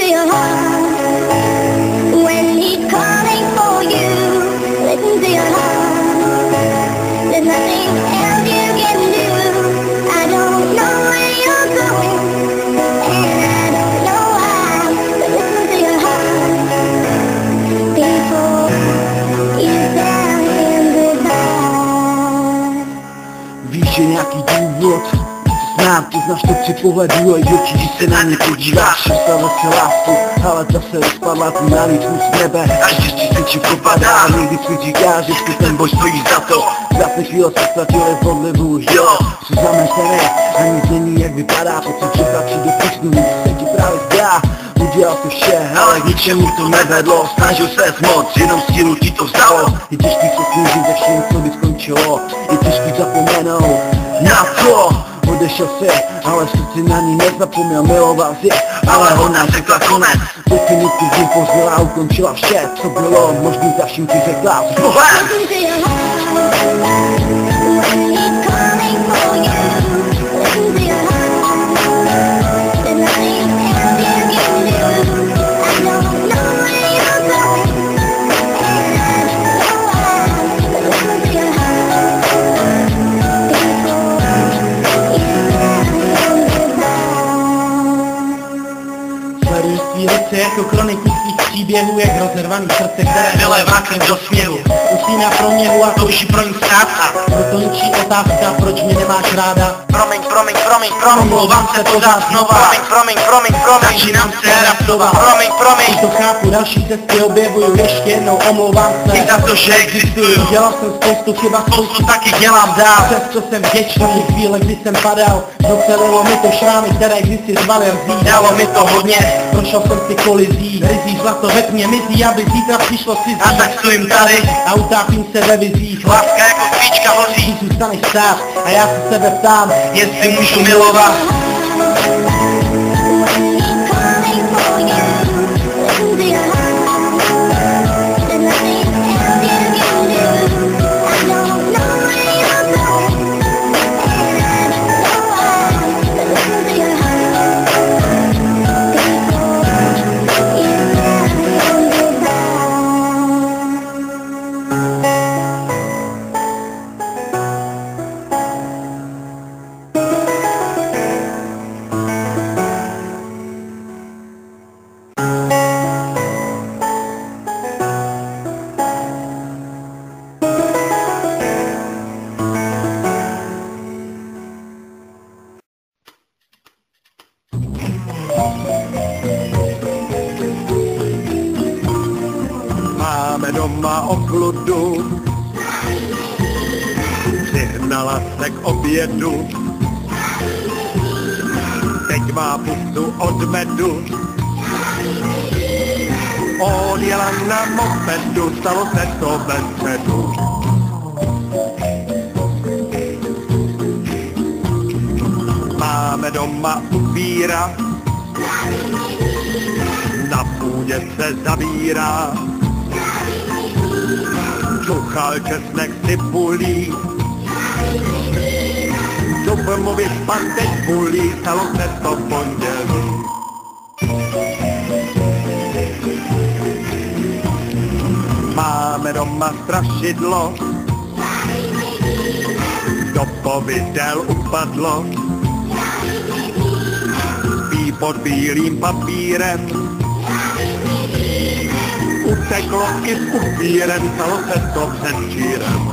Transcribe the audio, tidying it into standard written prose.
your heart when he's calling for you. Listen to your heart. There's nothing else you can do. I don't know where you're going, and I don't know how. But listen to your heart before you down in the dark. Víš, že nějaký důvod znám, ty znáš to při pohledu a oči, když se na mě podíváš. Představa se lásku, ale ta se rozpadla, tu nalít z nebe a štěstí se či propadá. Někdy si říká, že ten boj stojí za to. Za ty chvíle se ztratili v odlivu, jo. Jsou zametené a nic není jak vypadá. Pocit, že patří do písnu, nic se ti právě zdá. Udělal to vše, ale k ničemu to nevedlo. Snažil se moc, jenom sílu ti to vzdalo. Je těžký se smířit ze všem, co by skončilo. Je těžký zapomenout na to. Odešel si, ale v srdci na ní nezapomněl, miloval si, ale ona řekla konec. Definitivně pozděla a ukončila vše, co bylo možný, za vším ti řekla s Bohem. Lice jako kroniky svých příběhů, jak rozervaný srdce, které vyle vákem do směru. Usíná pro něhu a touží pro ní ztrátka. Proto ničí otázka, proč mě nemáš ráda. Promiň, omlouvám se pořád znova. Promiň, začínám se raptovat. Promiň, to chápu, další cesty objevuju, ještě jednou omlouvám se. I za to, že existuju. Dělal jsem spoustu chyb a spoustu taky dělám dál. Přesto jsem vděčný chvíle, kdy jsem padal. Docelilo mi to šrámy, které kdysi zbalil vzít. Dalo mi to hodně. Prošel jsem si kolizí, rizí zlato ve tmě mizí, aby zítra přišlo cizí. A tak stojím tady a utápím se ve vizích. Láska jako svíčka hoří. Zůstaneš stát a já se sebe ptám, jestli můžu milovat. Máme doma obludu, přihnala se k obědu, teď má pusu od medu. Odjela na mopedu, stalo se to bez předu. Máme doma upíra, na půdě se zavírá. Čuchal česnek cibulí, Čupomovi pan teď bulí, stalo se to pondělí. Máme doma strašidlo, do povidel upadlo, spí pod bílým papírem. Uteklo i s upírem, stalo se to předčírem.